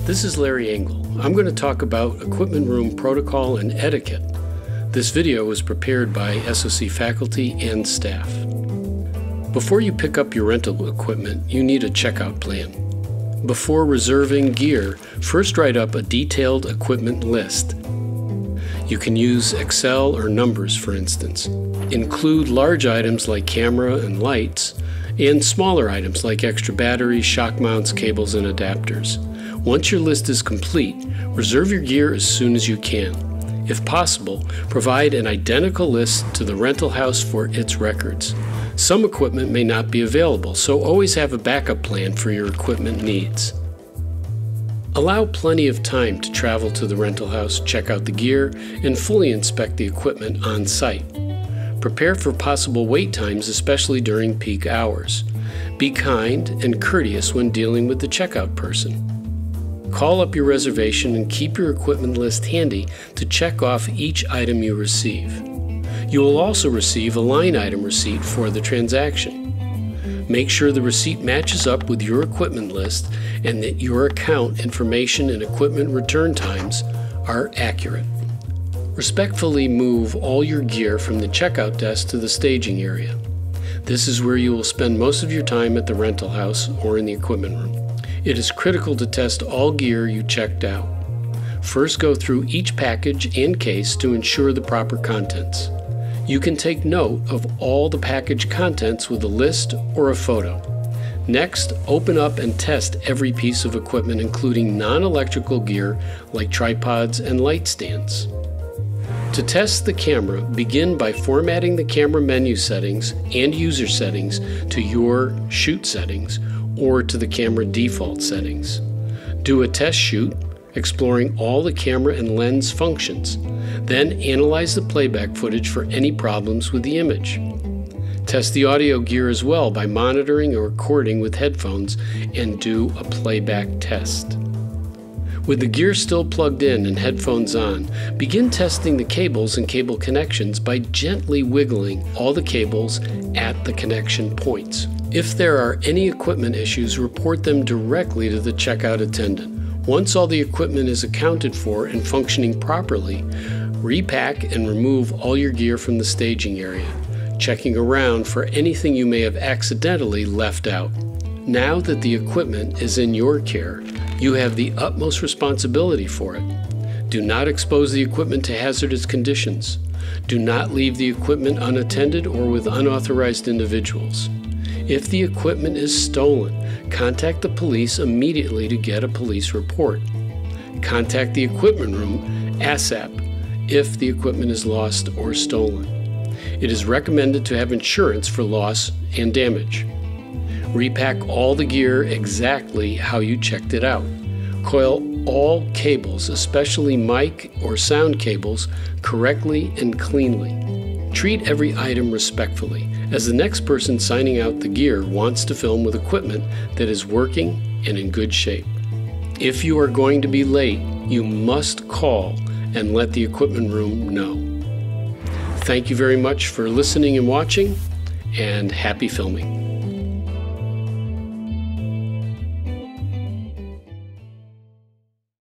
This is Larry Engel. I'm going to talk about equipment room protocol and etiquette. This video was prepared by SOC faculty and staff. Before you pick up your rental equipment, you need a checkout plan. Before reserving gear, first write up a detailed equipment list. You can use Excel or numbers, for instance. Include large items like camera and lights, and smaller items like extra batteries, shock mounts, cables, and adapters. Once your list is complete, reserve your gear as soon as you can. If possible, provide an identical list to the rental house for its records. Some equipment may not be available, so always have a backup plan for your equipment needs. Allow plenty of time to travel to the rental house, check out the gear, and fully inspect the equipment on site. Prepare for possible wait times, especially during peak hours. Be kind and courteous when dealing with the checkout person. Call up your reservation and keep your equipment list handy to check off each item you receive. You will also receive a line item receipt for the transaction. Make sure the receipt matches up with your equipment list and that your account information and equipment return times are accurate. Respectfully move all your gear from the checkout desk to the staging area. This is where you will spend most of your time at the rental house or in the equipment room. It is critical to test all gear you checked out. First, go through each package and case to ensure the proper contents. You can take note of all the package contents with a list or a photo. Next, open up and test every piece of equipment, including non-electrical gear like tripods and light stands. To test the camera, begin by formatting the camera menu settings and user settings to your shoot settings or to the camera default settings. Do a test shoot, exploring all the camera and lens functions. Then analyze the playback footage for any problems with the image. Test the audio gear as well by monitoring or recording with headphones and do a playback test. With the gear still plugged in and headphones on, begin testing the cables and cable connections by gently wiggling all the cables at the connection points. If there are any equipment issues, report them directly to the checkout attendant. Once all the equipment is accounted for and functioning properly, repack and remove all your gear from the staging area, checking around for anything you may have accidentally left out. Now that the equipment is in your care, you have the utmost responsibility for it. Do not expose the equipment to hazardous conditions. Do not leave the equipment unattended or with unauthorized individuals. If the equipment is stolen, contact the police immediately to get a police report. Contact the equipment room ASAP if the equipment is lost or stolen. It is recommended to have insurance for loss and damage. Repack all the gear exactly how you checked it out. Coil all cables, especially mic or sound cables, correctly and cleanly. Treat every item respectfully, as the next person signing out the gear wants to film with equipment that is working and in good shape. If you are going to be late, you must call and let the equipment room know. Thank you very much for listening and watching, and happy filming.